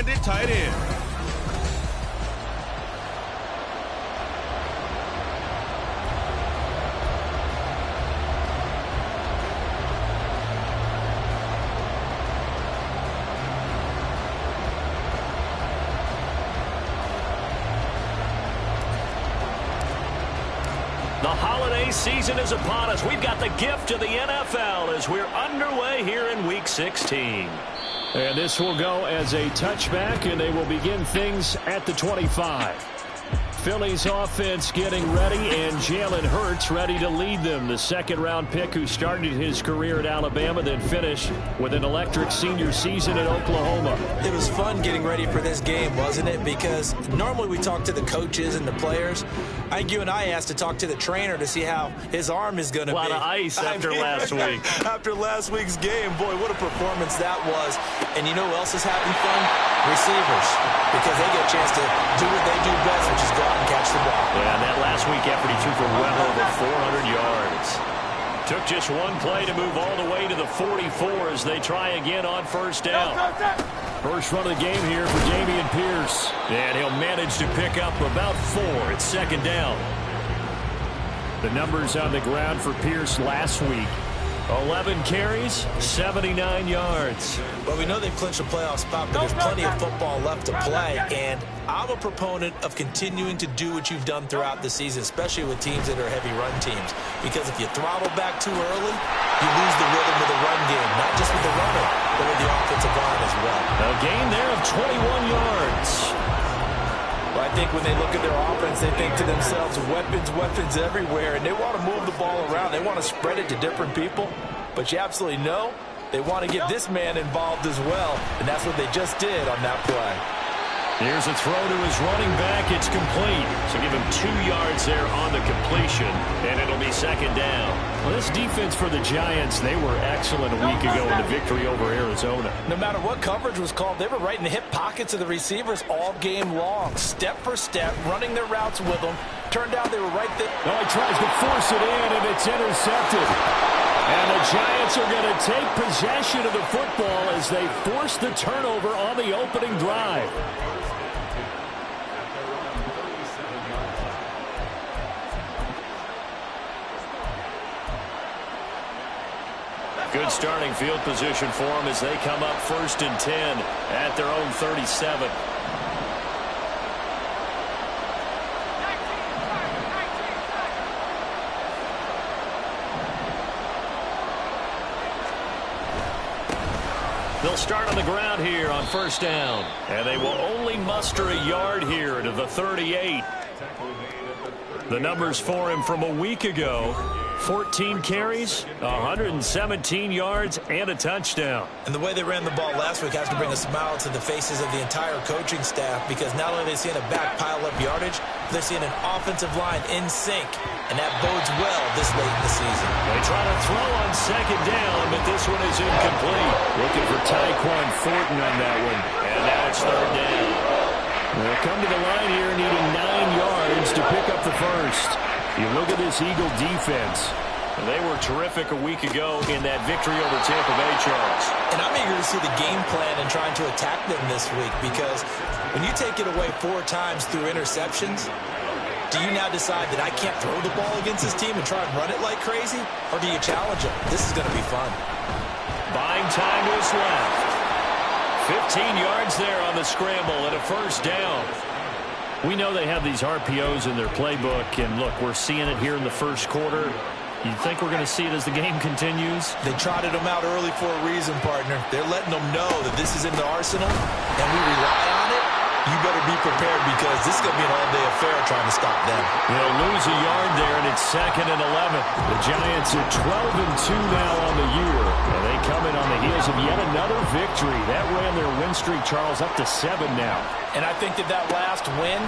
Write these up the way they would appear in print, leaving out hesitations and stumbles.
left-handed tight end. The holiday season is upon us. We've got the gift of the NFL as we're underway here in Week 16. And this will go as a touchback, and they will begin things at the 25. Philly's offense getting ready, and Jalen Hurts ready to lead them. The second-round pick who started his career at Alabama, then finished with an electric senior season at Oklahoma. It was fun getting ready for this game, wasn't it? Because normally we talk to the coaches and the players. I think you and I asked to talk to the trainer to see how his arm is going to be. A lot of ice after last week. After last week's game, boy, what a performance that was. And you know who else is having fun? Receivers. Because they get a chance to do what they do best, which is go out and catch the ball. Yeah, and that last week effort, he threw for well over 400 yards. Took just one play to move all the way to the 44 as they try again on first down. First run of the game here for Dameon Pierce. And he'll manage to pick up about 4 at second down. The numbers on the ground for Pierce last week. 11 carries, 79 yards. Well, we know they've clinched a playoff spot, but there's plenty of football left to play. And I'm a proponent of continuing to do what you've done throughout the season, especially with teams that are heavy run teams. Because if you throttle back too early, you lose the rhythm of the run game, not just with the runner, but with the offensive line as well. A gain there of 21 yards. Well, I think when they look at their offense, they think to themselves, weapons everywhere, and they want to move the ball around. They want to spread it to different people, but you absolutely know they want to get this man involved as well, and that's what they just did on that play. Here's a throw to his running back. It's complete. So give him 2 yards there on the completion, and it'll be second down. Well, this defense for the Giants, they were excellent a week ago in the victory over Arizona. No matter what coverage was called, they were right in the hip pockets of the receivers all game long, step for step, running their routes with them. Turned out they were right there. Oh, he tries to force it in, and it's intercepted. And the Giants are going to take possession of the football as they force the turnover on the opening drive. Good starting field position for them as they come up 1st and 10 at their own 37. They'll start on the ground here on first down. And they will only muster a yard here to the 38. The numbers for him from a week ago: 14 carries, 117 yards, and a touchdown. And the way they ran the ball last week has to bring a smile to the faces of the entire coaching staff, because not only are they seeing a back pile up yardage, they're seeing an offensive line in sync, and that bodes well this late in the season. They try to throw on second down, but this one is incomplete. Looking for Tyquan Thornton on that one. And now it's third down. They'll come to the line here needing 9 yards to pick up the first. You look at this Eagle defense. They were terrific a week ago in that victory over Tampa Bay, Charles. And I'm eager to see the game plan and trying to attack them this week, because when you take it away 4 times through interceptions, do you now decide that I can't throw the ball against this team and try and run it like crazy? Or do you challenge them? This is going to be fun. Buying time to his left. 15 yards there on the scramble and a first down. We know they have these RPOs in their playbook, and look, we're seeing it here in the first quarter. You think we're going to see it as the game continues? They trotted them out early for a reason, partner. They're letting them know that this is in the arsenal, and we rely on it. You better be prepared, because this is going to be an all-day affair trying to stop them. They'll lose a yard there, and it's 2nd and 11. The Giants are 12-2 now on the year, and they come in on the heels of yet another victory. That ran their win streak, Charles, up to 7 now. And I think that last win,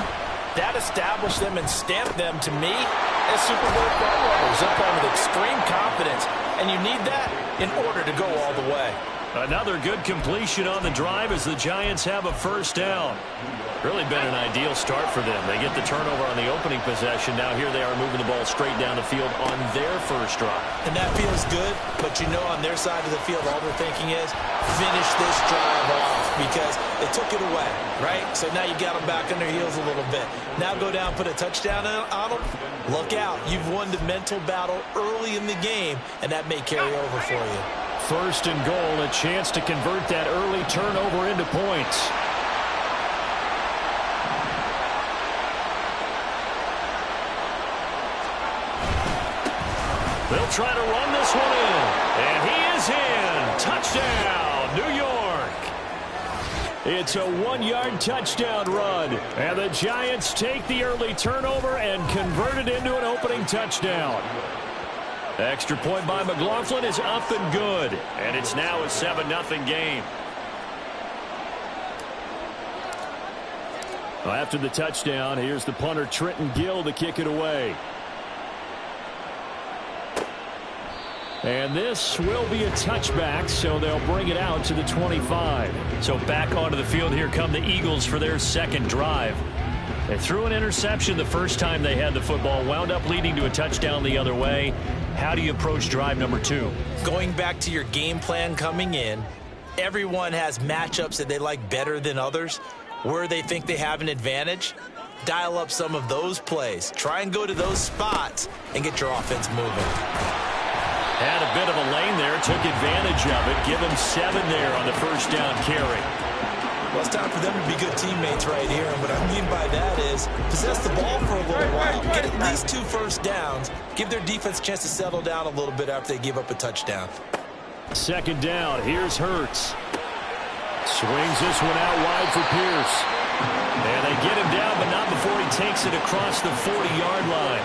that established them and stamped them, to me, as Super Bowl frontrunners. They're playing with extreme confidence, and you need that in order to go all the way. Another good completion on the drive as the Giants have a first down. Really been an ideal start for them. They get the turnover on the opening possession. Now here they are moving the ball straight down the field on their first drive. And that feels good, but you know on their side of the field all they're thinking is finish this drive off because they took it away, right? So now you got them back on their heels a little bit. Now go down, put a touchdown on them. Look out. You've won the mental battle early in the game, and that may carry over for you. First and goal, a chance to convert that early turnover into points. They'll try to run this one in. And he is in. Touchdown, New York. It's a 1-yard touchdown run. And the Giants take the early turnover and convert it into an opening touchdown. Extra point by McLaughlin is up and good. And it's now a 7-0 game. Well, after the touchdown, here's the punter Trenton Gill to kick it away. And this will be a touchback, so they'll bring it out to the 25. So back onto the field, here come the Eagles for their second drive. They threw an interception the first time they had the football, wound up leading to a touchdown the other way. How do you approach drive number 2? Going back to your game plan coming in, everyone has matchups that they like better than others, where they think they have an advantage. Dial up some of those plays. Try and go to those spots and get your offense moving. Had a bit of a lane there, took advantage of it. Give him 7 there on the first down carry. Well, it's time for them to be good teammates right here. And what I mean by that is possess the ball for a little while. Get at least 2 first downs. Give their defense a chance to settle down a little bit after they give up a touchdown. Second down. Here's Hurts. Swings this one out wide for Pierce. And they get him down, but not before he takes it across the 40-yard line.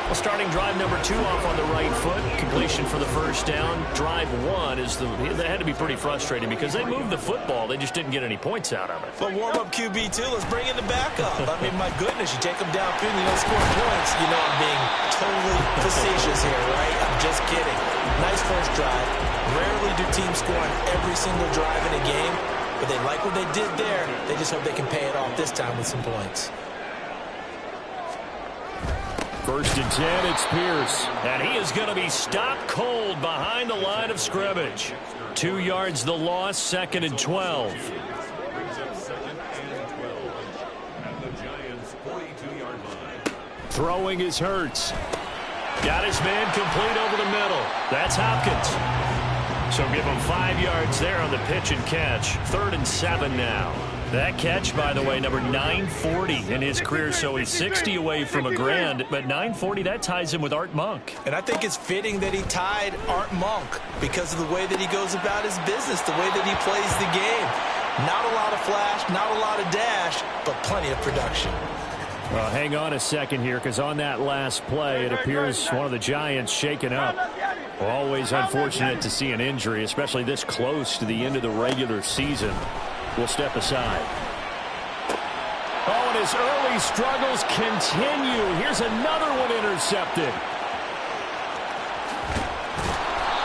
Well, starting drive number 2 off on the right foot. Completion for the first down. Drive 1 is they had to be pretty frustrating because they moved the football. They just didn't get any points out of it. But warm-up QB, too. Let's bring in the backup. I mean, my goodness, you take them downfield, you don't score points. You know I'm being totally facetious here, right? I'm just kidding. Nice first drive. Rarely do teams score on every single drive in a game, but they like what they did there. They just hope they can pay it off this time with some points. First and 10, it's Pierce. And he is going to be stopped cold behind the line of scrimmage. 2 yards the loss, 2nd and 12. Throwing is Hurts. Got his man complete over the middle. That's Hopkins. So give him 5 yards there on the pitch and catch. 3rd and 7 now. That catch, by the way, number 940 in his career, so he's 60 away from a grand, but 940, that ties him with Art Monk. And I think it's fitting that he tied Art Monk because of the way that he goes about his business, the way that he plays the game. Not a lot of flash, not a lot of dash, but plenty of production. Well, hang on a second here, because on that last play, it appears one of the Giants shaken up. Well, always unfortunate to see an injury, especially this close to the end of the regular season. Will step aside. Oh, and his early struggles continue. Here's another one intercepted.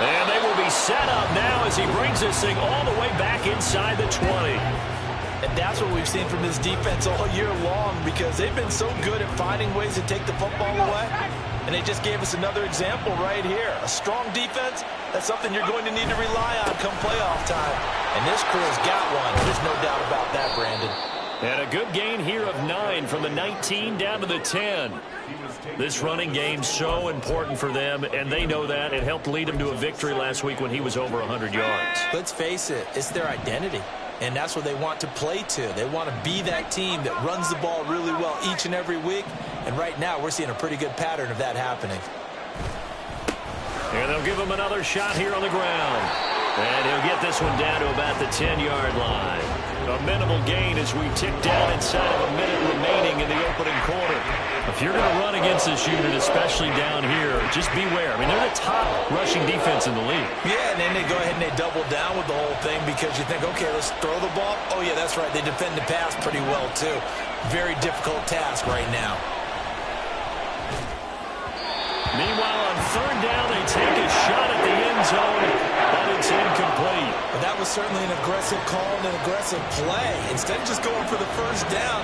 And they will be set up now as he brings this thing all the way back inside the 20. And that's what we've seen from this defense all year long because they've been so good at finding ways to take the football away. And they just gave us another example right here. A strong defense, that's something you're going to need to rely on come playoff time. And this crew's got one. There's no doubt about that, Brandon. And a good gain here of 9 from the 19 down to the 10. This running game's so important for them, and they know that. It helped lead them to a victory last week when he was over 100 yards. Let's face it, it's their identity. And that's what they want to play to. They want to be that team that runs the ball really well each and every week. And right now, we're seeing a pretty good pattern of that happening. And they'll give him another shot here on the ground. And he'll get this one down to about the 10-yard line. A minimal gain as we tick down inside of a minute remaining in the opening quarter. If you're going to run against this unit, especially down here, just beware. I mean, they're the top rushing defense in the league. Yeah, and then they go ahead and they double down with the whole thing because you think, okay, let's throw the ball. Oh, yeah, that's right. They defend the pass pretty well, too. Very difficult task right now. Meanwhile, on 3rd down, they take a shot at the end zone, but it's incomplete. But that was certainly an aggressive call and an aggressive play. Instead of just going for the first down,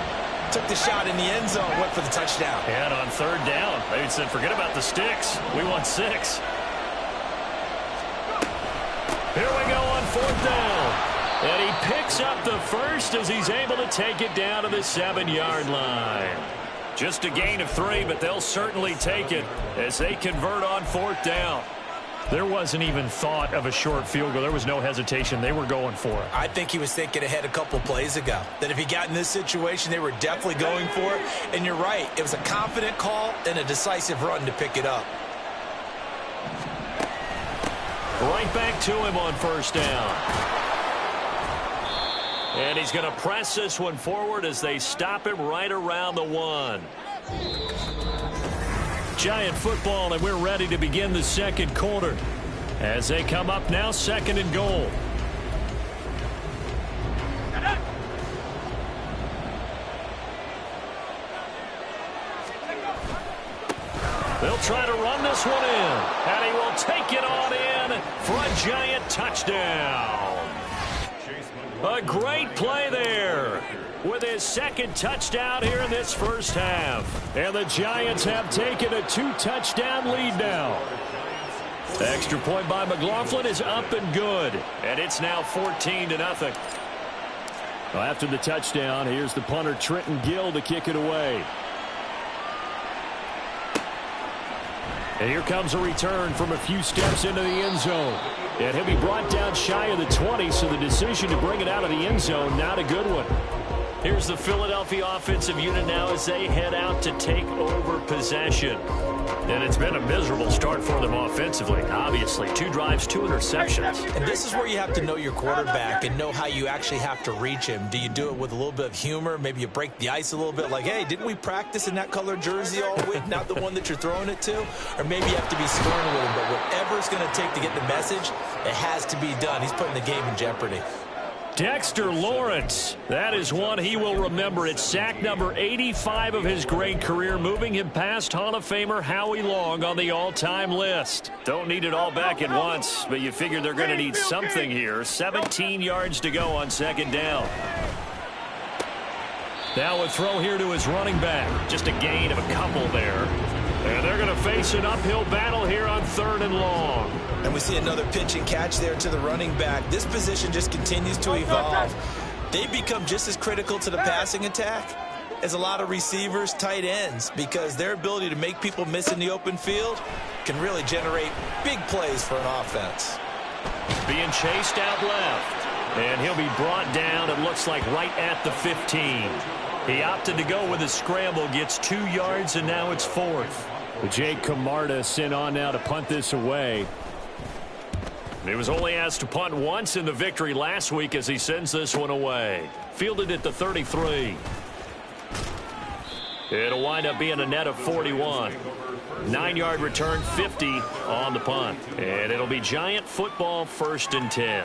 took the shot in the end zone, went for the touchdown. And on third down, they said, forget about the sticks. We want 6. Here we go on fourth down. And he picks up the first as he's able to take it down to the 7-yard line. Just a gain of 3, but they'll certainly take it as they convert on fourth down. There wasn't even thought of a short field goal. There was no hesitation. They were going for it. I think he was thinking ahead a couple plays ago, that if he got in this situation, they were definitely going for it. And you're right. It was a confident call and a decisive run to pick it up. Right back to him on first down. And he's going to press this one forward as they stop him right around the 1. Giant football, and we're ready to begin the second quarter as they come up now, 2nd and goal. They'll try to run this one in, and he will take it on in for a Giant touchdown. A great play there with his 2nd touchdown here in this first half. And the Giants have taken a 2-touchdown lead now. The extra point by McLaughlin is up and good. And it's now 14-0. Well, after the touchdown, here's the punter Trenton Gill to kick it away. And here comes a return from a few steps into the end zone. And he'll be brought down shy of the 20, so the decision to bring it out of the end zone, not a good one. Here's the Philadelphia offensive unit now as they head out to take over possession. And it's been a miserable start for them offensively, obviously. 2 drives, 2 interceptions. And this is where you have to know your quarterback and know how you actually have to reach him. Do you do it with a little bit of humor? Maybe you break the ice a little bit, like, hey, didn't we practice in that color jersey all week, not the one that you're throwing it to? Or maybe you have to be stern with him, but whatever it's going to take to get the message, it has to be done. He's putting the game in jeopardy. Dexter Lawrence, that is one he will remember. It's sack number 85 of his great career, moving him past Hall of Famer Howie Long on the all-time list. Don't need it all back at once, but you figure they're going to need something here. 17 yards to go on 2nd down. Now a throw here to his running back. Just a gain of a couple there. And they're going to face an uphill battle here on 3rd and long. And we see another pitch and catch there to the running back. This position just continues to evolve. They become just as critical to the passing attack as a lot of receivers, tight ends, because their ability to make people miss in the open field can really generate big plays for an offense. Being chased out left. And he'll be brought down, it looks like, right at the 15. He opted to go with a scramble, gets 2 yards, and now it's 4th. Jake Camarda sent on now to punt this away. He was only asked to punt once in the victory last week as he sends this one away. Fielded at the 33. It'll wind up being a net of 41. 9-yard return, 50 on the punt. And it'll be Giant football, 1st and 10.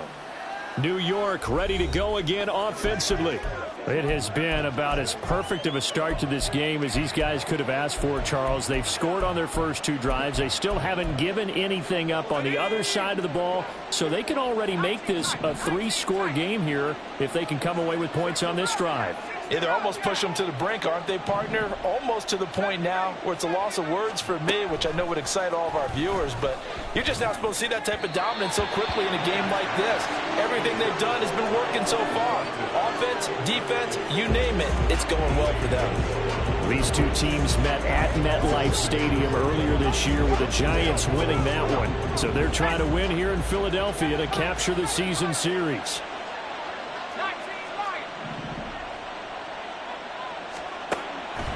New York ready to go again offensively. It has been about as perfect of a start to this game as these guys could have asked for, Charles. They've scored on their first 2 drives. They still haven't given anything up on the other side of the ball, so they can already make this a 3-score game here if they can come away with points on this drive. Yeah, they're almost pushing them to the brink, aren't they, partner? Almost to the point now where it's a loss of words for me, which I know would excite all of our viewers, but you're just not supposed to see that type of dominance so quickly in a game like this. Everything they've done has been working so far. Offense, defense, you name it, it's going well for them. These 2 teams met at MetLife Stadium earlier this year with the Giants winning that one. So they're trying to win here in Philadelphia to capture the season series.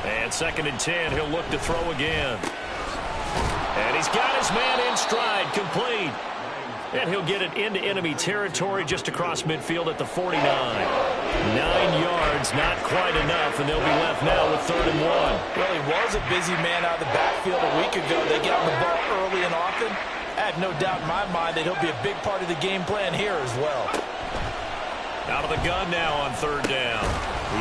And 2nd and 10, he'll look to throw again. And he's got his man in stride, complete. And he'll get it into enemy territory just across midfield at the 49. 9 yards, not quite enough, and they'll be left now with 3rd and 1. Well, he was a busy man out of the backfield a week ago. They get him the ball early and often. I have no doubt in my mind that he'll be a big part of the game plan here as well. Out of the gun now on 3rd down.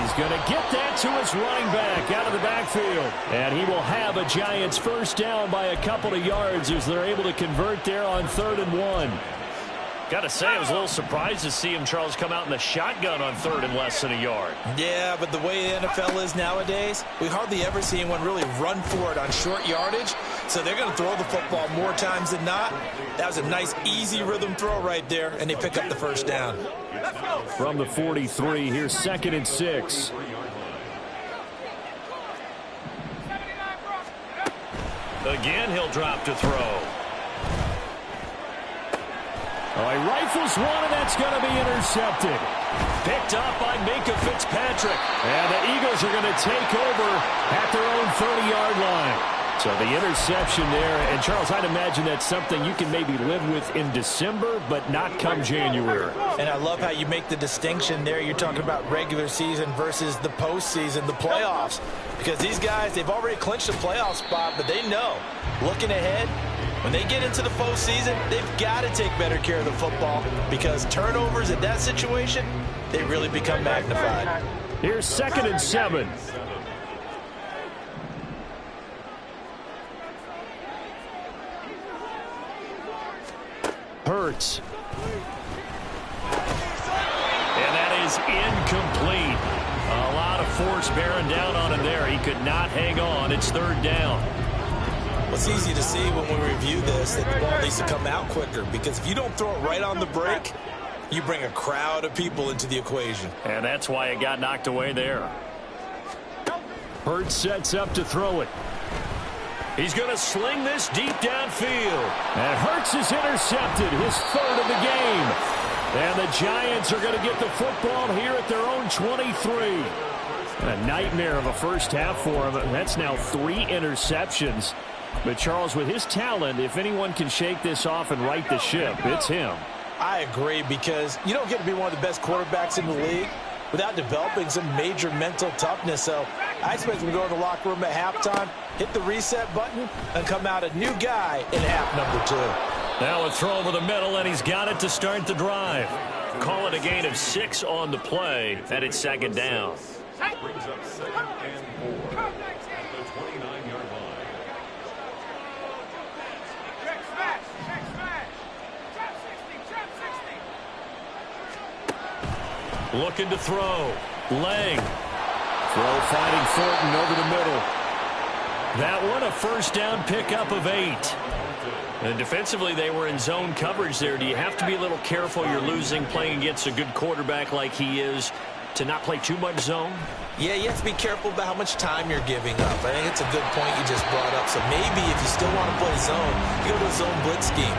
He's going to get that to his running back out of the backfield. And he will have a Giants first down by a couple of yards as they're able to convert there on 3rd and 1. Got to say, I was a little surprised to see him, Charles, come out in the shotgun on 3rd and less than a yard. Yeah, but the way the NFL is nowadays, we hardly ever see anyone really run for it on short yardage. So they're going to throw the football more times than not. That was a nice, easy rhythm throw right there, and they pick up the first down. From the 43, here's 2nd and 6. Again, he'll drop to throw. Oh, he rifles one, and that's going to be intercepted. Picked up by Minkah Fitzpatrick. And the Eagles are going to take over at their own 30-yard line. So the interception there. And, Charles, I'd imagine that's something you can maybe live with in December, but not come January. And I love how you make the distinction there. You're talking about regular season versus the postseason, the playoffs. Because these guys, they've already clinched a playoff spot, but they know, looking ahead, when they get into the postseason, they've got to take better care of the football because turnovers in that situation, they really become magnified. Here's 2nd and 7. Hurts. And that is incomplete. A lot of force bearing down on him there. He could not hang on. It's 3rd down. It's easy to see when we review this that the ball needs to come out quicker because if you don't throw it right on the break, you bring a crowd of people into the equation. And that's why it got knocked away there. Hurts sets up to throw it. He's going to sling this deep downfield. And Hurts is intercepted, his 3rd of the game. And the Giants are going to get the football here at their own 23. A nightmare of a first half for him. That's now 3 interceptions. But, Charles, with his talent, if anyone can shake this off and right the ship, it's him. I agree because you don't get to be one of the best quarterbacks in the league without developing some major mental toughness. So I expect him to go in the locker room at halftime, hit the reset button, and come out a new guy in half number 2. Now a throw over the middle, and he's got it to start the drive. Call it a gain of 6 on the play, and it's 2nd down. Brings up 2nd and 4 at the 29-yard line. Looking to throw. Lang. Throw finding Thornton over the middle. That one a first down pickup of 8. And defensively, they were in zone coverage there. Do you have to be a little careful you're losing playing against a good quarterback like he is to not play too much zone? Yeah, you have to be careful about how much time you're giving up. I think it's a good point you just brought up. So maybe if you still want to play zone, you go to a zone blitz scheme.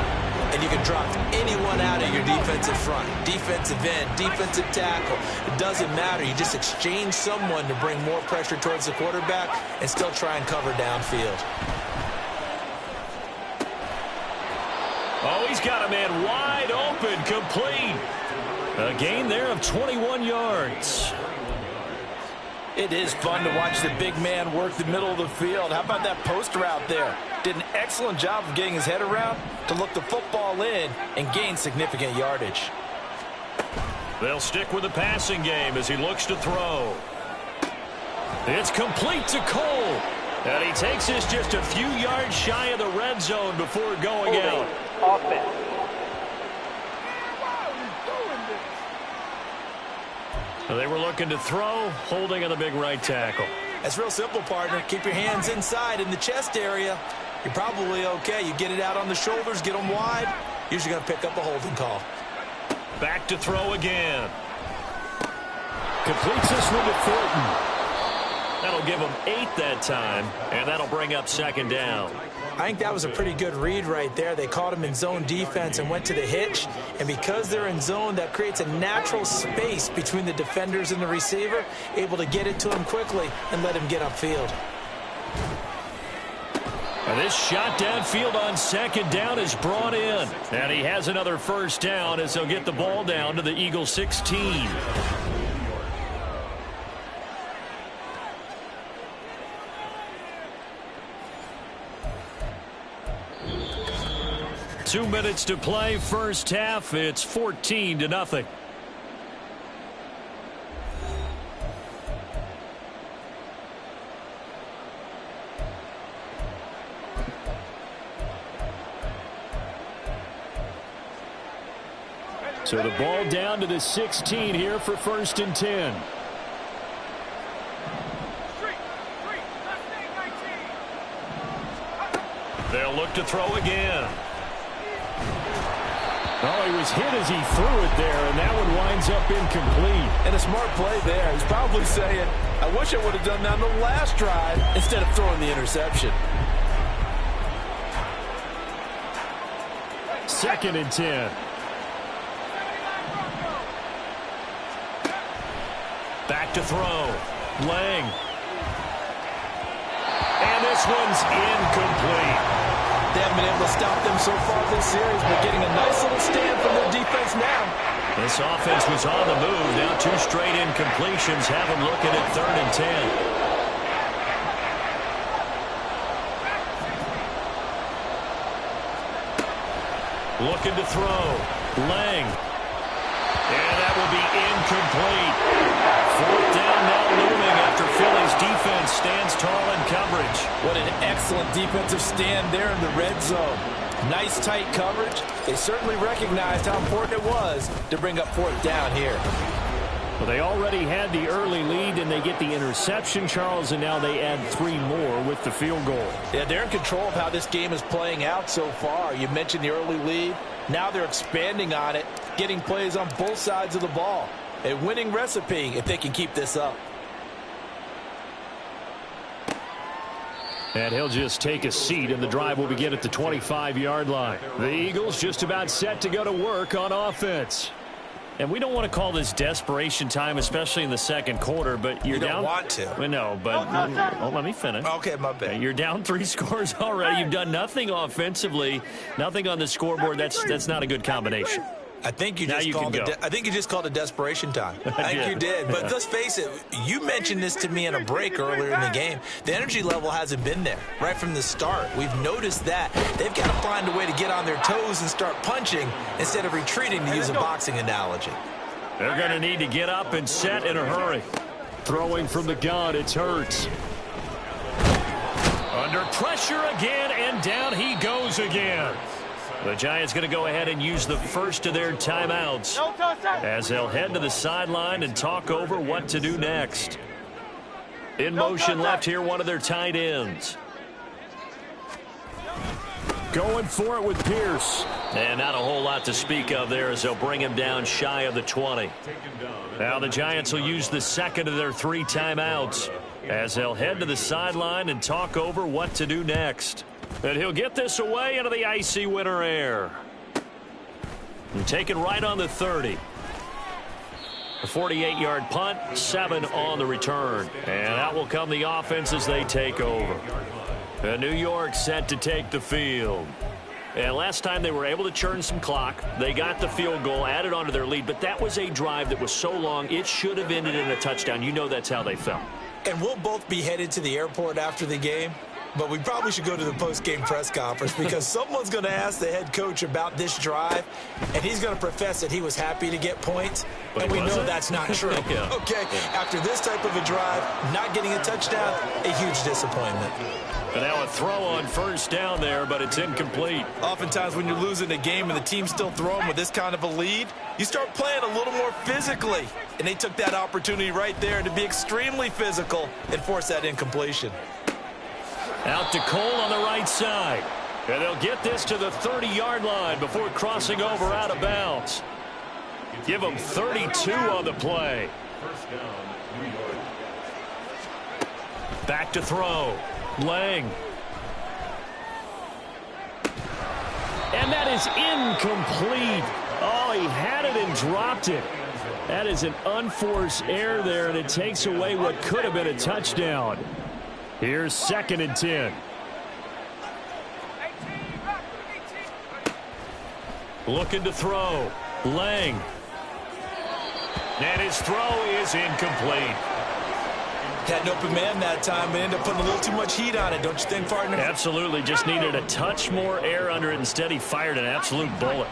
And you can drop anyone out of your defensive front. Defensive end, defensive tackle. It doesn't matter. You just exchange someone to bring more pressure towards the quarterback and still try and cover downfield. Oh, he's got a man wide open, complete. A gain there of 21 yards. It is fun to watch the big man work the middle of the field. How about that post route there? Did an excellent job of getting his head around to look the football in and gain significant yardage. They'll stick with the passing game as he looks to throw. It's complete to Cole. And he takes this just a few yards shy of the red zone before going out. Offense. They were looking to throw, holding on the big right tackle. That's real simple, partner. Keep your hands inside in the chest area. You're probably okay. You get it out on the shoulders, get them wide. Usually going to pick up a holding call. Back to throw again. Completes this one to Thornton. That'll give him 8 that time, and that'll bring up 2nd down. I think that was a pretty good read right there. They caught him in zone defense and went to the hitch. And because they're in zone, that creates a natural space between the defenders and the receiver, able to get it to him quickly and let him get upfield. And this shot downfield on 2nd down is brought in. And he has another first down as they'll get the ball down to the Eagles 16. Two minutes to play, first half. It's 14-0. So the ball down to the 16 here for 1st and 10. They'll look to throw again. Oh, he was hit as he threw it there, and that one winds up incomplete. And a smart play there. He's probably saying, I wish I would have done that on the last drive instead of throwing the interception. 2nd and 10. Back to throw. Lang. And this one's incomplete. They haven't been able to stop them so far this series, but getting a nice little stand from their defense now. This offense was on the move. Now 2 straight incompletions have them looking at 3rd and 10. Looking to throw. Lang. And that will be incomplete. 4th down now looming after Philly's defense stands tall in coverage. What an excellent defensive stand there in the red zone. Nice tight coverage. They certainly recognized how important it was to bring up 4th down here. Well, they already had the early lead, and they get the interception, Charles, and now they add 3 more with the field goal. Yeah, they're in control of how this game is playing out so far. You mentioned the early lead. Now they're expanding on it, getting plays on both sides of the ball. A winning recipe if they can keep this up. And he'll just take a seat, and the drive will begin at the 25-yard line. The Eagles just about set to go to work on offense. And we don't want to call this desperation time, especially in the 2nd quarter, but you're You don't down. want to. Well, no, but let me finish. Okay, my bad. You're down 3 scores already. You've done nothing offensively, nothing on the scoreboard. That's not a good combination. I think you Now just you called can it. go. I think you just called it desperation time. I think did. you did. But let's face it. You mentioned this to me in a break earlier in the game. The energy level hasn't been there right from the start. We've noticed that they've got to find a way to get on their toes and start punching instead of retreating, to use a boxing analogy. They're going to need to get up and set in a hurry. Throwing from the gun, it's Hurts. Under pressure again, and down he goes again. The Giants going to go ahead and use the first of their timeouts as they'll head to the sideline and talk over what to do next. In motion left here, one of their tight ends. Going for it with Pierce. And not a whole lot to speak of there as they'll bring him down shy of the 20. Now the Giants will use the second of their 3 timeouts as they'll head to the sideline and talk over what to do next. And he'll get this away into the icy winter air. And taken right on the 30. A 48-yard punt, 7 on the return. And that will come the offense as they take over. And New York set to take the field. And last time they were able to churn some clock. They got the field goal, added on to their lead. But that was a drive that was so long, it should have ended in a touchdown. You know that's how they felt. And we'll both be headed to the airport after the game. But we probably should go to the post-game press conference because someone's going to ask the head coach about this drive, and he's going to profess that he was happy to get points, and we know that's not true. Yeah. Okay, after this type of a drive, not getting a touchdown, a huge disappointment. And now a throw on first down there, but it's incomplete. Oftentimes when you're losing a game and the team's still throwing with this kind of a lead, you start playing a little more physically. And they took that opportunity right there to be extremely physical and force that incompletion. Out to Cole on the right side. And they'll get this to the 30-yard line before crossing over out of bounds. Give them 32 on the play. Back to throw. Lang. And that is incomplete. Oh, he had it and dropped it. That is an unforced error there, and it takes away what could have been a touchdown. Here's 2nd and 10. Looking to throw. Lang. And his throw is incomplete. Had an open man that time, but ended up putting a little too much heat on it, don't you think, partner? Absolutely. Just needed a touch more air under it. Instead, he fired an absolute bullet.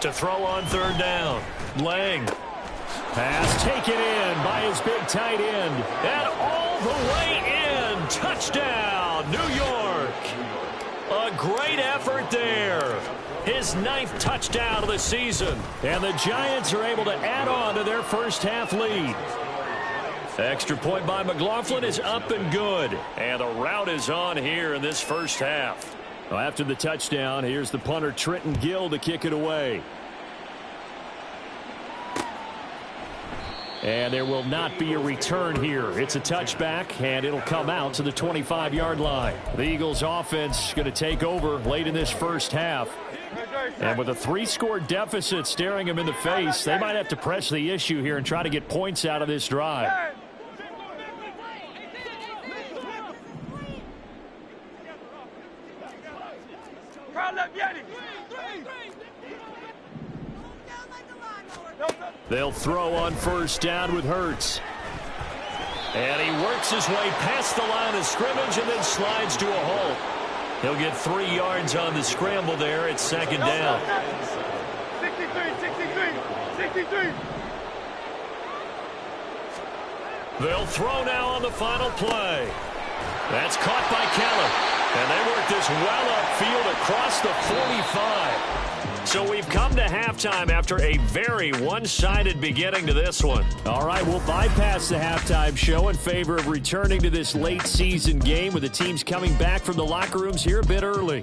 To throw on third down. Lang. Pass taken in by his big tight end. And all all the way in. Touchdown, New York. A great effort there. His 9th touchdown of the season. And the Giants are able to add on to their first half lead. Extra point by McLaughlin is up and good. And the route is on here in this first half. Well, after the touchdown, here's the punter Trenton Gill to kick it away. And there will not be a return here. It's a touchback, and it'll come out to the 25-yard line. The Eagles offense going to take over late in this first half. And with a 3-score deficit staring them in the face, they might have to press the issue here and try to get points out of this drive. They'll throw on first down with Hurts. And he works his way past the line of scrimmage and then slides to a halt. He'll get 3 yards on the scramble there. It's second down. 63. They'll throw now on the final play. That's caught by Keller. And they work this well upfield across the 45. So we've come to halftime after a very one-sided beginning to this one. All right, we'll bypass the halftime show in favor of returning to this late-season game with the teams coming back from the locker rooms here a bit early.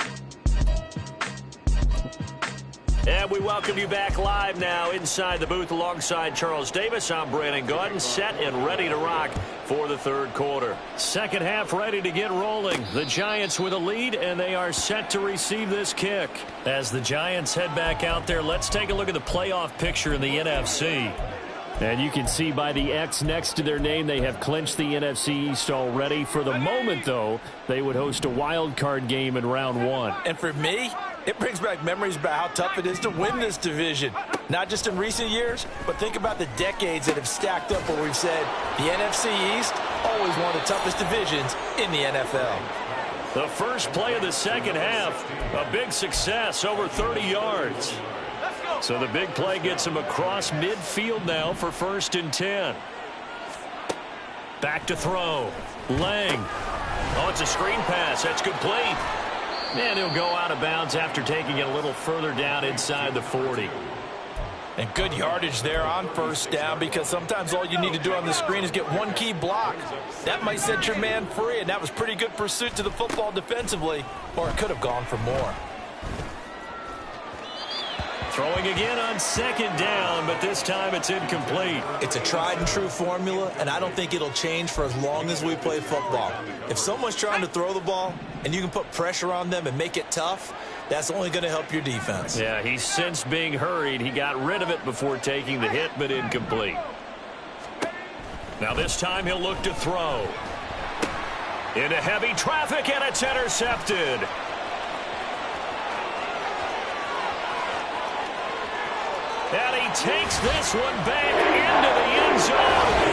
And we welcome you back live now inside the booth alongside Charles Davis. I'm Brandon Gaudin, set and ready to rock for the third quarter. Second half ready to get rolling. The Giants with a lead, and they are set to receive this kick. As the Giants head back out there, let's take a look at the playoff picture in the NFC. And you can see by the X next to their name, they have clinched the NFC East already. For the moment, though, they would host a wild card game in round 1. And for me, it brings back memories about how tough it is to win this division. Not just in recent years, but think about the decades that have stacked up where we've said the NFC East, always one of the toughest divisions in the NFL. The first play of the second half, a big success, over 30 yards. So the big play gets him across midfield now for 1st and 10. Back to throw. Lang. Oh, it's a screen pass. That's complete. And he'll go out of bounds after taking it a little further down inside the 40. And good yardage there on first down, because sometimes all you need to do on the screen is get one key block. That might set your man free, and that was pretty good pursuit to the football defensively, or it could have gone for more. Throwing again on second down, but this time it's incomplete. It's a tried and true formula, and I don't think it'll change for as long as we play football. If someone's trying to throw the ball and you can put pressure on them and make it tough, that's only going to help your defense. Yeah, he's sensed being hurried. He got rid of it before taking the hit, but incomplete. Now this time he'll look to throw. Into heavy traffic, and it's intercepted. And he takes this one back into the end zone.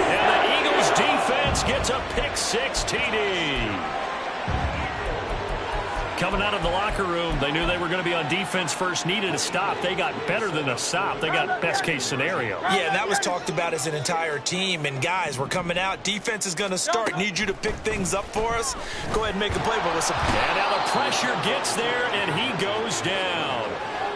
And the Eagles defense gets a pick-6 TD. Coming out of the locker room, they knew they were going to be on defense first, needed a stop. They got better than a stop. They got best-case scenario. Yeah, and that was talked about as an entire team. And, guys, we're coming out. Defense is going to start. Need you to pick things up for us. Go ahead and make a play, but listen. And now the pressure gets there, and he goes down.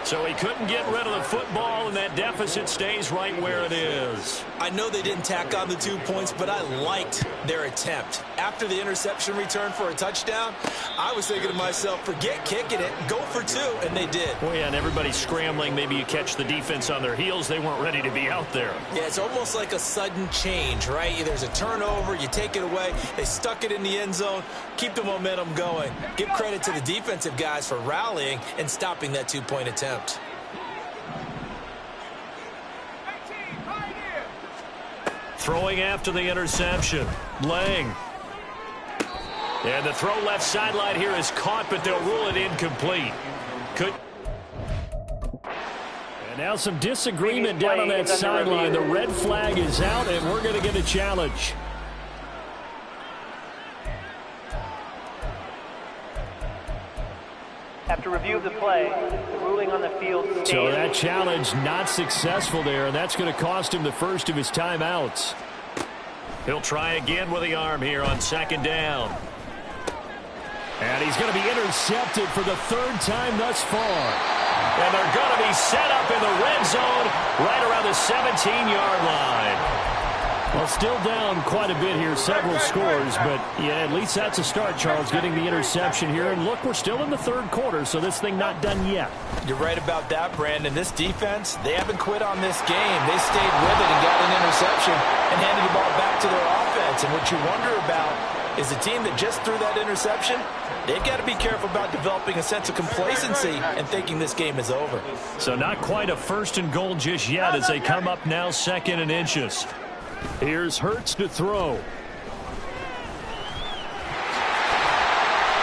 So he couldn't get rid of the football, and that deficit stays right where it is. I know they didn't tack on the 2 points, but I liked their attempt. After the interception return for a touchdown, I was thinking to myself, forget kicking it, go for 2, and they did. Well, yeah, and everybody's scrambling. Maybe you catch the defense on their heels. They weren't ready to be out there. Yeah, it's almost like a sudden change, right? There's a turnover, you take it away, they stuck it in the end zone, keep the momentum going. Give credit to the defensive guys for rallying and stopping that 2-point attempt. Throwing after the interception. Lang. And the throw left sideline here is caught, but they'll rule it incomplete. And now some disagreement down on that sideline. The red flag is out, and we're going to get a challenge. After review of the play, the ruling on the field stands. So that challenge not successful there, and that's going to cost him the first of his timeouts. He'll try again with the arm here on second down. And he's going to be intercepted for the third time thus far. And they're going to be set up in the red zone right around the 17-yard line. Well, still down quite a bit here, several scores, but yeah, at least that's a start, Charles, getting the interception here. And look, we're still in the third quarter, so this thing not done yet. You're right about that, Brandon. This defense, they haven't quit on this game. They stayed with it and got an interception and handed the ball back to their offense. And what you wonder about is the team that just threw that interception, they've got to be careful about developing a sense of complacency and thinking this game is over. So not quite a first and goal just yet as they come up now second and inches. Here's Hurts to throw.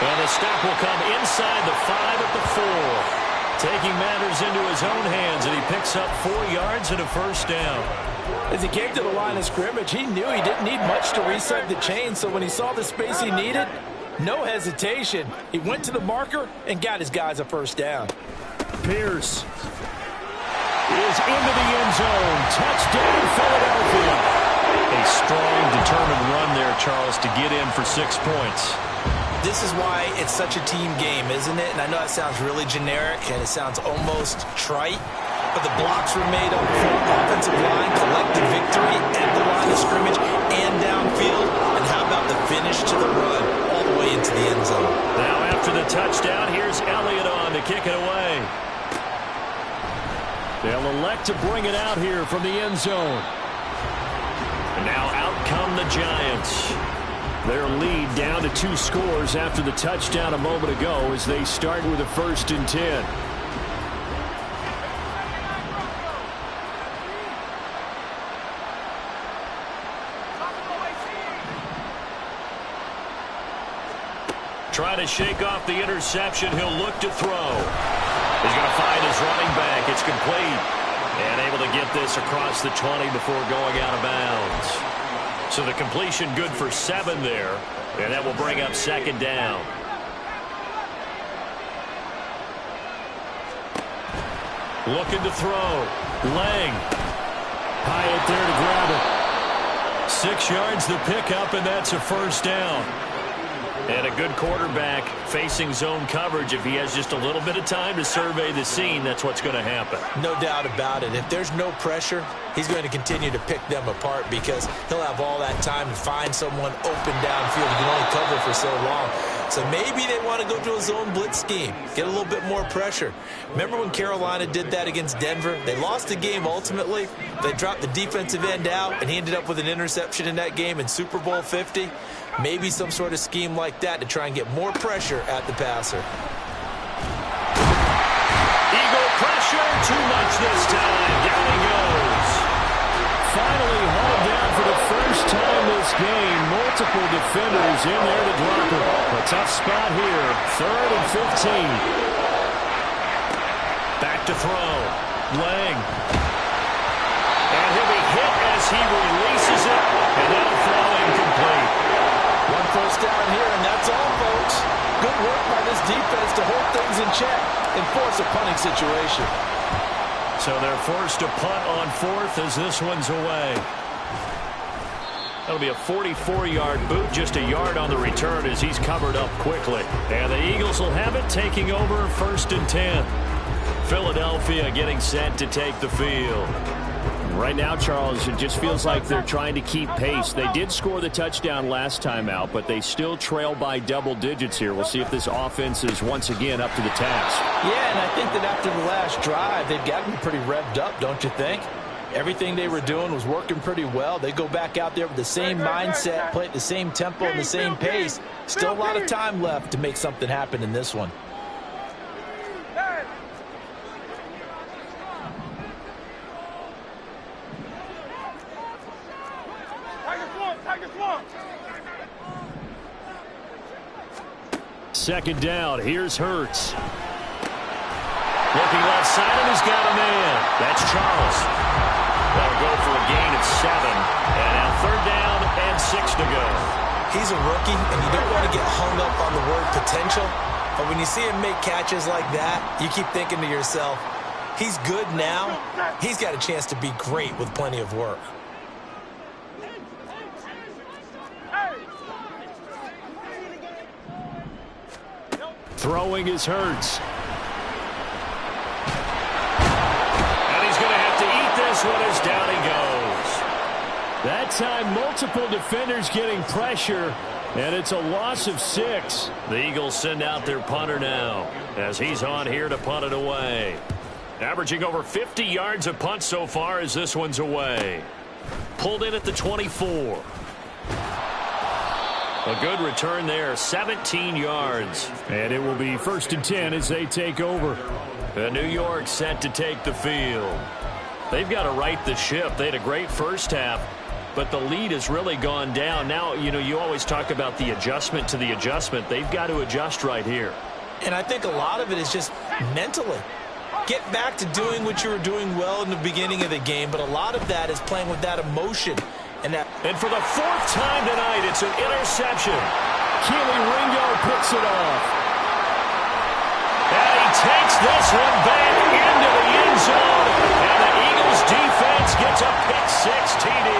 And the stop will come inside the 5 at the 4. Taking matters into his own hands, and he picks up 4 yards and a first down. As he came to the line of scrimmage, he knew he didn't need much to reset the chain, so when he saw the space he needed, no hesitation. He went to the marker and got his guys a first down. Pierce is into the end zone. Touchdown, Philadelphia. A strong, determined run there, Charles, to get in for 6 points. This is why it's such a team game, isn't it? And I know it sounds really generic and it sounds almost trite, but the blocks were made up front. Offensive line collected victory at the line of scrimmage and downfield. And how about the finish to the run all the way into the end zone? Now after the touchdown, here's Elliott on to kick it away. They'll elect to bring it out here from the end zone. And now out come the Giants. Their lead down to 2 scores after the touchdown a moment ago as they start with a 1st and 10. Trying to shake off the interception. He'll look to throw. He's going to find his running back. It's complete. And able to get this across the 20 before going out of bounds. So the completion good for 7 there. And that will bring up second down. Looking to throw. Lang. Hyatt there to grab it. 6 yards the pickup, and that's a first down. And a good quarterback facing zone coverage. If he has just a little bit of time to survey the scene, that's what's going to happen. No doubt about it. If there's no pressure, he's going to continue to pick them apart because he'll have all that time to find someone open downfield. He can only cover for so long. So maybe they want to go to a zone blitz scheme, get a little bit more pressure. Remember when Carolina did that against Denver? They lost the game ultimately. They dropped the defensive end out, and he ended up with an interception in that game in Super Bowl 50. Maybe some sort of scheme like that to try and get more pressure at the passer. Eagle pressure, too much this time. Down he goes. Finally hauled down for the first time this game. Multiple defenders in there to drop it. A tough spot here. 3rd and 15. Back to throw. Lang. And he'll be hit as he releases it. And that'll throw incomplete. 1 first down here, and that's all, folks. Good work by this defense to hold things in check and force a punting situation. So they're forced to punt on 4th as this one's away. That'll be a 44-yard boot, just a yard on the return as he's covered up quickly. And the Eagles will have it, taking over 1st and 10. Philadelphia getting set to take the field. Right now, Charles, it just feels like they're trying to keep pace. They did score the touchdown last time out, but they still trail by double digits here. We'll see if this offense is once again up to the task. Yeah, and I think that after the last drive, they've gotten pretty revved up, don't you think? Everything they were doing was working pretty well. They go back out there with the same mindset, play at the same tempo and the same pace. Still a lot of time left to make something happen in this one. Second down. Here's Hurts. Looking left side, and he's got a man. That's Charles. That'll go for a gain of 7. And now 3rd down and 6 to go. He's a rookie, and you don't want to get hung up on the word potential. But when you see him make catches like that, you keep thinking to yourself, he's good now. He's got a chance to be great with plenty of work. Throwing is Hurts. And he's going to have to eat this one as down he goes. That time, multiple defenders getting pressure, and it's a loss of 6. The Eagles send out their punter now as he's on here to punt it away. Averaging over 50 yards a punt so far as this one's away. Pulled in at the 24. A good return there, 17 yards. And it will be 1st and 10 as they take over. And New York set to take the field. They've got to right the ship. They had a great first half, but the lead has really gone down. Now, you always talk about the adjustment to the adjustment. They've got to adjust right here. And I think a lot of it is just mentally. Get back to doing what you were doing well in the beginning of the game, but a lot of that is playing with that emotion. And for the 4th time tonight, it's an interception. Keely Ringo picks it off. And he takes this one back into the end zone. And the Eagles defense gets a pick-6 TD.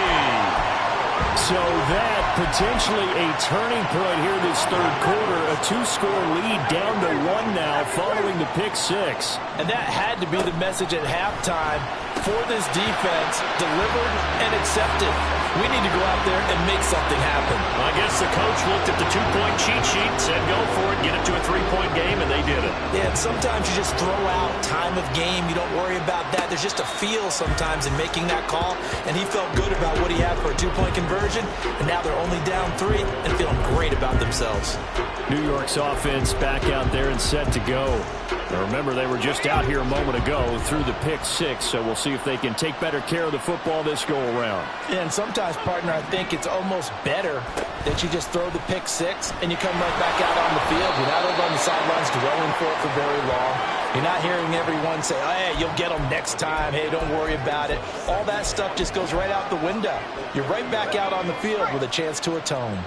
So that potentially a turning point here this third quarter. A 2-score lead down to 1 now following the pick-6. And that had to be the message at halftime for this defense, delivered and accepted. We need to go out there and make something happen. I guess the coach looked at the 2-point cheat sheet, said go for it, get it to a 3-point game, and they did it. Yeah, and sometimes you just throw out time of game. You don't worry about that. There's just a feel sometimes in making that call, and he felt good about what he had for a 2-point conversion, and now they're only down 3 and feeling great about themselves. New York's offense back out there and set to go. Now remember, they were just out here a moment ago through the pick-6, so we'll see if they can take better care of the football this go-around. And sometimes, partner, I think it's almost better that you just throw the pick-6 and you come right back out on the field. You're not over on the sidelines dwelling for it for very long. You're not hearing everyone say, oh, hey, you'll get them next time. Hey, don't worry about it. All that stuff just goes right out the window. You're right back out on the field with a chance to atone.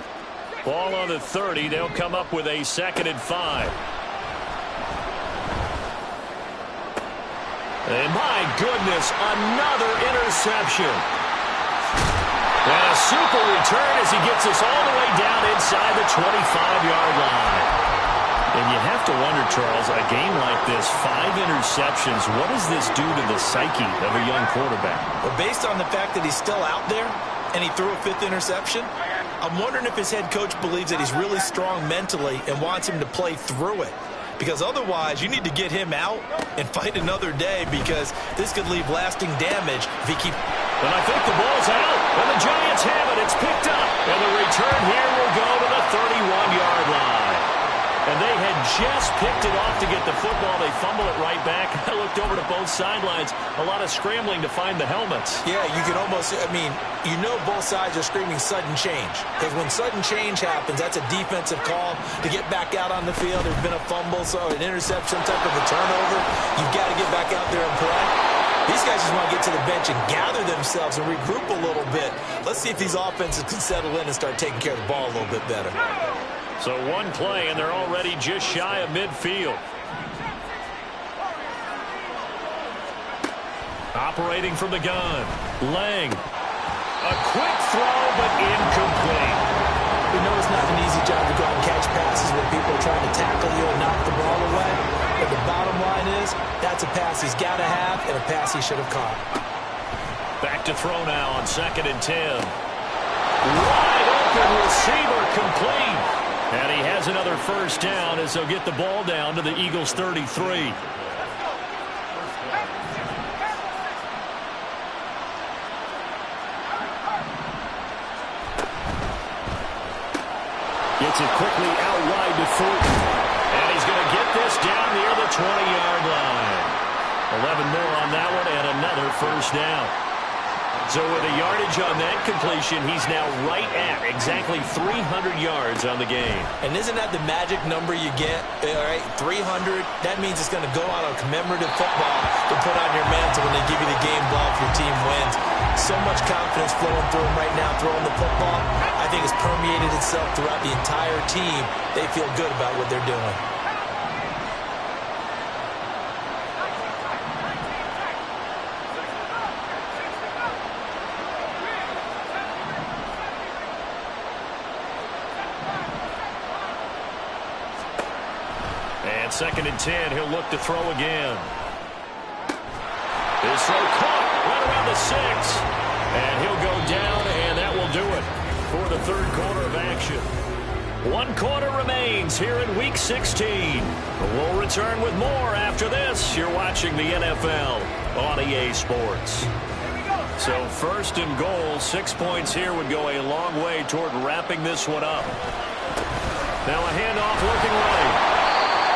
Ball on the 30. They'll come up with a 2nd and 5. And my goodness, another interception. And a super return as he gets us all the way down inside the 25-yard line. And you have to wonder, Charles, a game like this, 5 interceptions, what does this do to the psyche of a young quarterback? Well, based on the fact that he's still out there and he threw a 5th interception, I'm wondering if his head coach believes that he's really strong mentally and wants him to play through it. Because otherwise, you need to get him out and fight another day, because this could leave lasting damage if he keeps... And I think the ball's out, and the Giants have it. It's picked up, and the return here will go to the 31-yard line. And they had just picked it off to get the football. They fumble it right back. I looked over to both sidelines. A lot of scrambling to find the helmets. Yeah, you can almost, both sides are screaming sudden change. Because when sudden change happens, that's a defensive call to get back out on the field. There's been a fumble, so an interception, type of a turnover. You've got to get back out there and play. These guys just want to get to the bench and gather themselves and regroup a little bit. Let's see if these offenses can settle in and start taking care of the ball a little bit better. So one play, and they're already just shy of midfield. Operating from the gun, Lang. A quick throw, but incomplete. We know it's not an easy job to go out and catch passes when people are trying to tackle you and knock the ball away. But the bottom line is, that's a pass he's got to have and a pass he should have caught. Back to throw now on 2nd and 10. Wide open receiver, complete. And he has another first down as they'll get the ball down to the Eagles' 33. Gets it quickly out wide to Thornton. And he's going to get this down near the 20-yard line. 11 more on that one and another first down. So with a yardage on that completion, he's now right at exactly 300 yards on the game. And isn't that the magic number you get? All right, 300. That means it's going to go out on commemorative football to put on your mantle when they give you the game ball if your team wins. So much confidence flowing through them right now, throwing the football. I think it's permeated itself throughout the entire team. They feel good about what they're doing. 2nd and 10. He'll look to throw again. His throw caught right around the 6. And he'll go down, and that will do it for the third quarter of action. 1 quarter remains here in Week 16. We'll return with more after this. You're watching the NFL on EA Sports. So 1st and goal, 6 points here would go a long way toward wrapping this one up. Now a handoff looking right.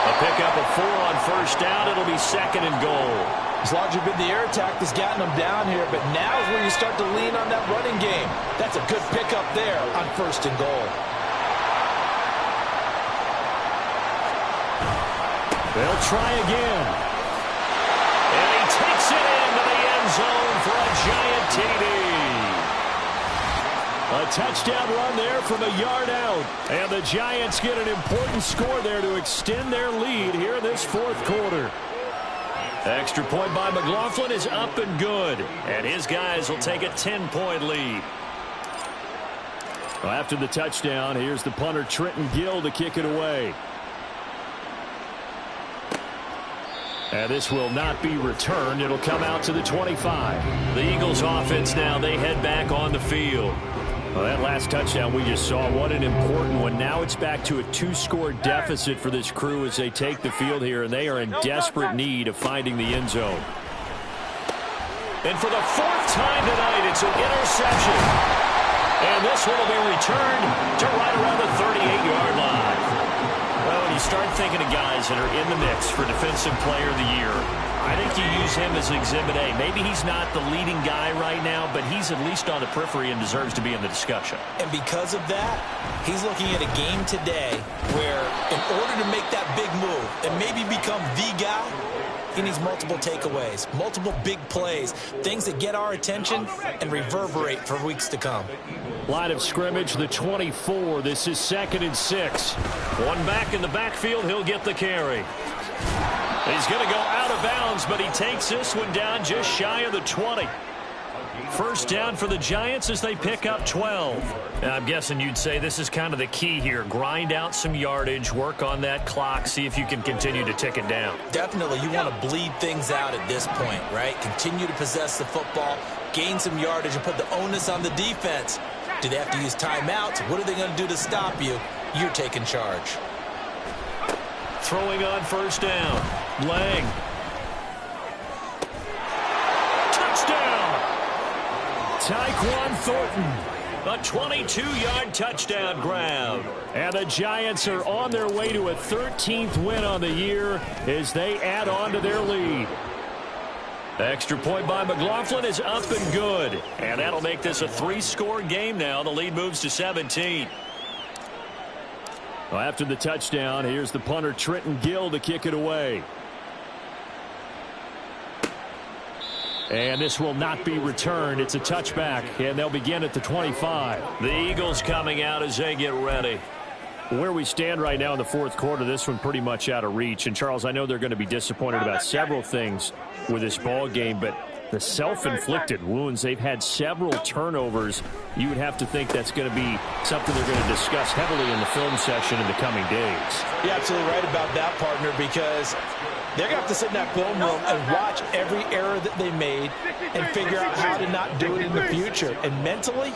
A pickup of 4 on 1st down. It'll be 2nd and goal. It's largely been the air attack that's gotten them down here, but now is where you start to lean on that running game. That's a good pickup there on 1st and goal. They'll try again. And he takes it into the end zone for a giant TD. A touchdown run there from a yard out. And the Giants get an important score there to extend their lead here in this 4th quarter. Extra point by McLaughlin is up and good. And his guys will take a 10-point lead. Well, after the touchdown, here's the punter Trenton Gill to kick it away. And this will not be returned. It'll come out to the 25. The Eagles offense now, they head back on the field. Well, that last touchdown we just saw, what an important one. Now it's back to a 2-score deficit for this crew as they take the field here, and they are in desperate need of finding the end zone. And for the 4th time tonight, it's an interception. And this one will be returned to right around the 38-yard line. Well, when you start thinking of guys that are in the mix for Defensive Player of the Year, I think you use him as Exhibit A. Maybe he's not the leading guy right now, but he's at least on the periphery and deserves to be in the discussion. And because of that, he's looking at a game today where in order to make that big move and maybe become the guy, he needs multiple takeaways, multiple big plays, things that get our attention and reverberate for weeks to come. Line of scrimmage, the 24. This is 2nd and 6. One back in the backfield. He'll get the carry. He's going to go out of bounds, but he takes this one down just shy of the 20. 1st down for the Giants as they pick up 12. Now, I'm guessing you'd say this is kind of the key here. Grind out some yardage, work on that clock, see if you can continue to tick it down. Definitely, you want to bleed things out at this point, right? Continue to possess the football, gain some yardage, and put the onus on the defense. Do they have to use timeouts? What are they going to do to stop you? You're taking charge. Throwing on 1st down. Lang. Touchdown! Tyquan Thornton. A 22-yard touchdown grab. And the Giants are on their way to a 13th win on the year as they add on to their lead. Extra point by McLaughlin is up and good. And that'll make this a 3-score game now. The lead moves to 17. Well, after the touchdown, here's the punter Trenton Gill to kick it away. And this will not be returned. It's a touchback, and they'll begin at the 25. The Eagles coming out as they get ready. Where we stand right now in the 4th quarter, this one pretty much out of reach. And, Charles, I know they're going to be disappointed about several things with this ball game, but the self-inflicted wounds, they've had several turnovers. You would have to think that's going to be something they're going to discuss heavily in the film session in the coming days. You're absolutely right about that, partner, because they're going to have to sit in that film room and watch every error that they made and figure out how to not do it in the future. And mentally,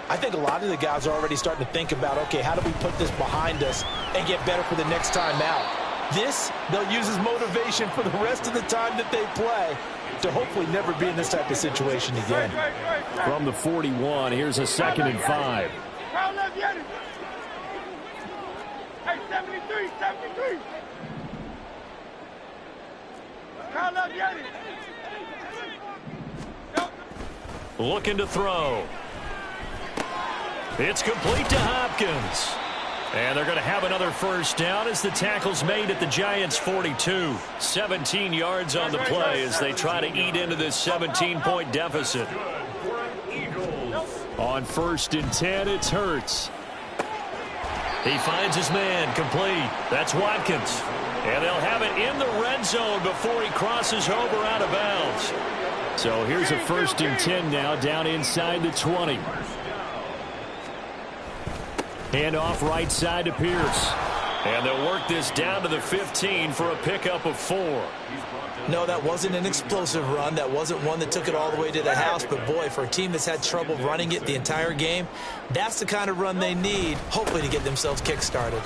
I think a lot of the guys are already starting to think about, okay, how do we put this behind us and get better for the next time out? This, they'll use as motivation for the rest of the time that they play to hopefully never be in this type of situation again. From the 41, here's a 2nd and 5. Hey, 73, 73. Looking to throw. It's complete to Hopkins. And they're going to have another 1st down as the tackle's made at the Giants' 42. 17 yards on the play as they try to eat into this 17-point deficit. On 1st and 10, it's Hurts. He finds his man complete. That's Watkins. And they'll have it in the red zone before he crosses over out of bounds. So here's a 1st and 10 now down inside the 20. Hand off right side to Pierce. And they'll work this down to the 15 for a pickup of 4. No, that wasn't an explosive run. That wasn't one that took it all the way to the house. But, boy, for a team that's had trouble running it the entire game, that's the kind of run they need, hopefully, to get themselves kick-started.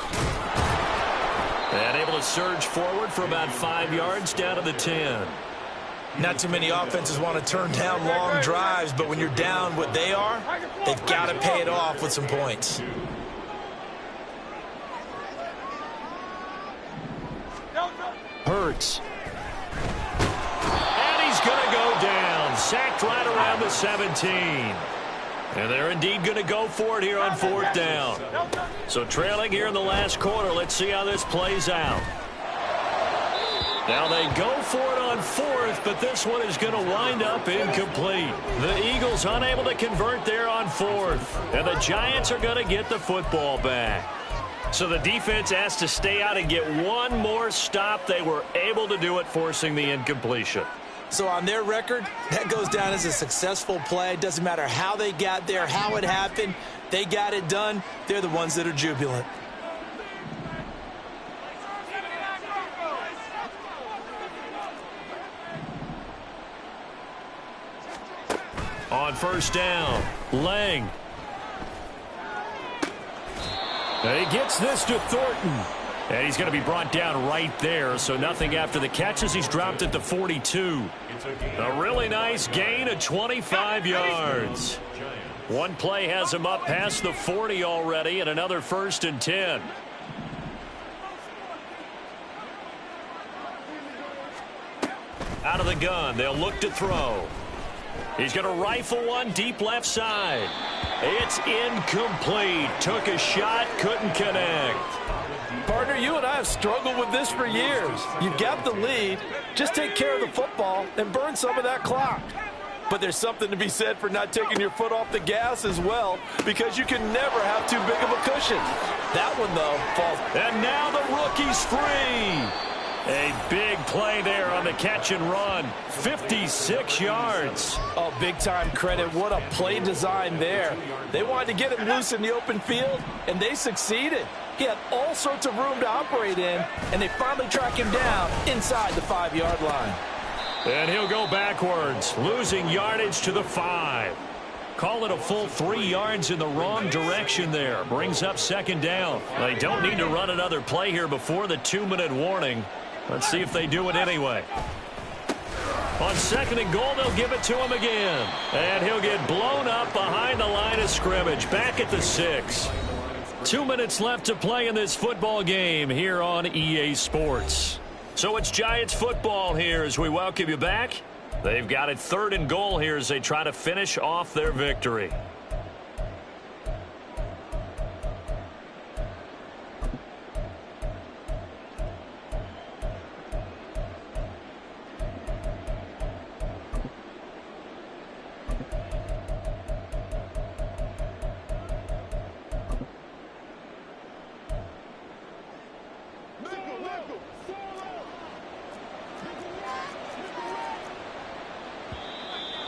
And able to surge forward for about 5 yards down to the 10. Not too many offenses want to turn down long drives, but when you're down what they are, they've got to pay it off with some points. Hurts. And he's going to go down. Sacked right around the 17. And they're indeed going to go for it here on 4th down. So trailing here in the last quarter. Let's see how this plays out. Now they go for it on 4th, but this one is going to wind up incomplete. The Eagles unable to convert there on 4th. And the Giants are going to get the football back. So the defense has to stay out and get one more stop. They were able to do it, forcing the incompletion. So on their record, that goes down as a successful play. It doesn't matter how they got there, how it happened. They got it done. They're the ones that are jubilant. On 1st down, Lang. And he gets this to Thornton. And he's going to be brought down right there, so nothing after the catches. He's dropped at the 42. A really nice gain of 25 yards. One play has him up past the 40 already, and another 1st and 10. Out of the gun, they'll look to throw. He's going to rifle one deep left side. It's incomplete. Took a shot, couldn't connect. Partner, you and I have struggled with this for years. You've got the lead. Just take care of the football and burn some of that clock. But there's something to be said for not taking your foot off the gas as well, because you can never have too big of a cushion. That one, though, falls. And now the rookie's free. A big play there on the catch and run. 56 yards. Oh, big-time credit. What a play design there. They wanted to get him loose in the open field, and they succeeded. He had all sorts of room to operate in, and they finally track him down inside the 5-yard line. And he'll go backwards, losing yardage to the 5. Call it a full 3 yards in the wrong direction there. Brings up 2nd down. They don't need to run another play here before the 2-minute warning. Let's see if they do it anyway. On 2nd and goal, they'll give it to him again. And he'll get blown up behind the line of scrimmage, back at the 6. 2 minutes left to play in this football game here on EA Sports. So it's Giants football here as we welcome you back. They've got it 3rd and goal here as they try to finish off their victory.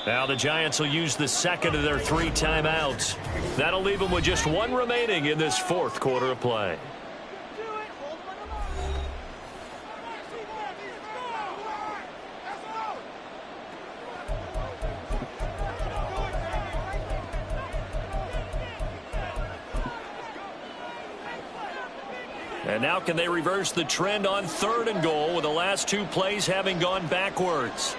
Now the Giants will use the 2nd of their 3 timeouts. That'll leave them with just 1 remaining in this 4th quarter of play. And now can they reverse the trend on 3rd and goal with the last 2 plays having gone backwards?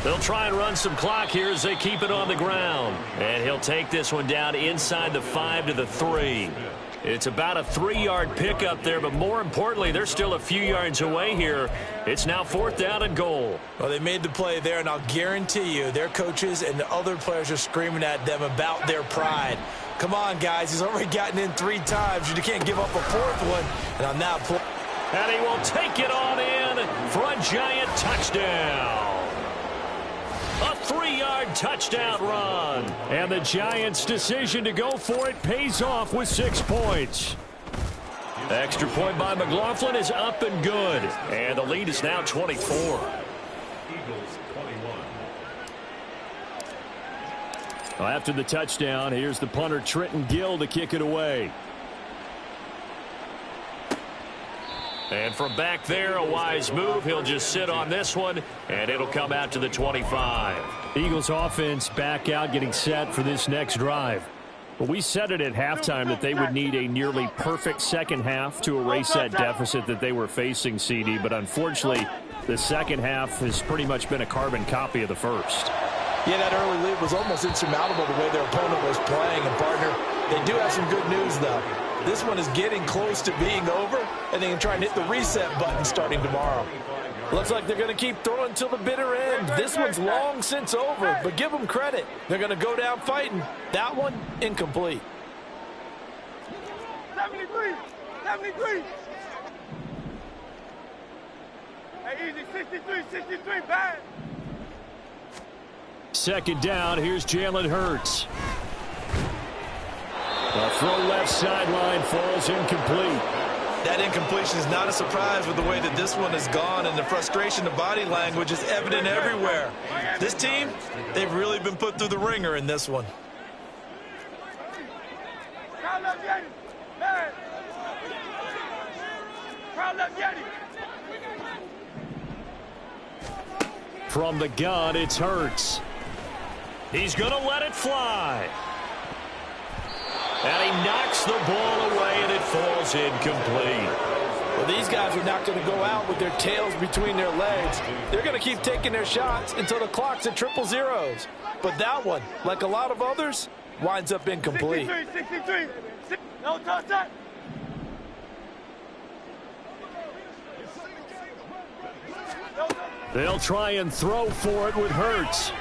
They'll try and run some clock here as they keep it on the ground. And he'll take this one down inside the 5 to the 3. It's about a 3-yard pickup there, but more importantly, they're still a few yards away here. It's now 4th down and goal. Well, they made the play there, and I'll guarantee you their coaches and the other players are screaming at them about their pride. Come on, guys. He's already gotten in 3 times. You can't give up a 4th one. And on that play. And he will take it on in for a Giant touchdown. A 3-yard touchdown run. And the Giants' decision to go for it pays off with 6 points. Extra point by McLaughlin is up and good. And the lead is now 24. Well, after the touchdown, here's the punter Trenton Gill to kick it away. And from back there, a wise move. He'll just sit on this one, and it'll come out to the 25. Eagles offense back out, getting set for this next drive. But we said it at halftime that they would need a nearly perfect second half to erase that deficit that they were facing, CD. But unfortunately, the second half has pretty much been a carbon copy of the first. Yeah, that early lead was almost insurmountable the way their opponent was playing. And, partner, they do have some good news, though. This one is getting close to being over, and they can try and hit the reset button starting tomorrow. Looks like they're going to keep throwing till the bitter end. This one's long since over, but give them credit. They're going to go down fighting. That one, incomplete. 73, 73. Hey, easy, 63, 63, bad. Second down, here's Jalen Hurts. A throw left sideline falls incomplete. That incompletion is not a surprise with the way that this one has gone, and the frustration, the body language is evident everywhere. This team, they've really been put through the ringer in this one. Crowd left Yeti. Bad. Crowd left Yeti. From the gun, it's Hurts. He's going to let it fly. And he knocks the ball away, and it falls incomplete. Well, these guys are not going to go out with their tails between their legs. They're going to keep taking their shots until the clock's at triple zeros. But that one, like a lot of others, winds up incomplete. 63, 63. No touch that. They'll try and throw for it with Hurts.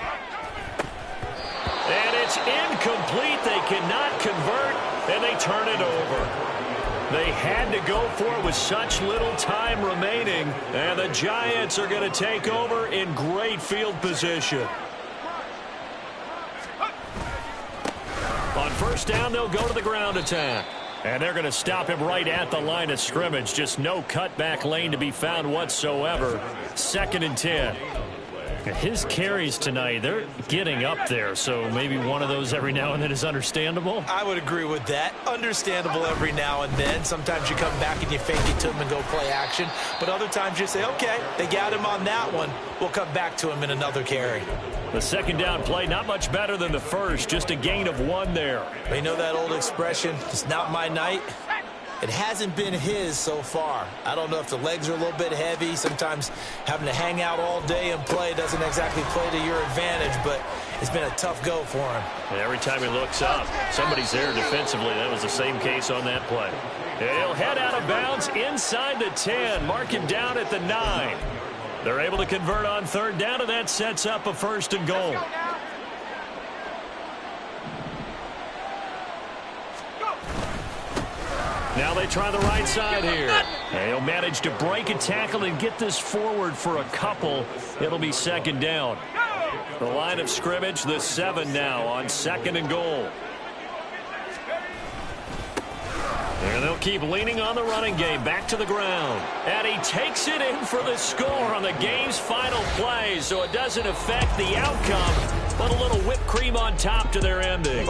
And it's incomplete. They cannot convert, and they turn it over. They had to go for it with such little time remaining, and the Giants are going to take over in great field position. On first down, they'll go to the ground attack. And they're going to stop him right at the line of scrimmage. Just no cutback lane to be found whatsoever. 2nd and 10. His carries tonight, they're getting up there, so maybe one of those every now and then is understandable. I would agree with that. Understandable every now and then. Sometimes you come back and you fake it to him and go play action. But other times you say, okay, they got him on that one. We'll come back to him in another carry. The second down play, not much better than the first. Just a gain of 1 there. You know that old expression, it's not my night? It hasn't been his so far. I don't know if the legs are a little bit heavy. Sometimes having to hang out all day and play doesn't exactly play to your advantage, but it's been a tough go for him. And every time he looks up, somebody's there defensively. That was the same case on that play. He'll head out of bounds inside the 10. Mark him down at the 9. They're able to convert on third down, and that sets up a 1st and goal. Now they try the right side here. And he'll manage to break a tackle and get this forward for a couple. It'll be 2nd down. The line of scrimmage, the 7 now on 2nd and goal. And they'll keep leaning on the running game. Back to the ground. And he takes it in for the score on the game's final play. So it doesn't affect the outcome, but a little whipped cream on top to their ending.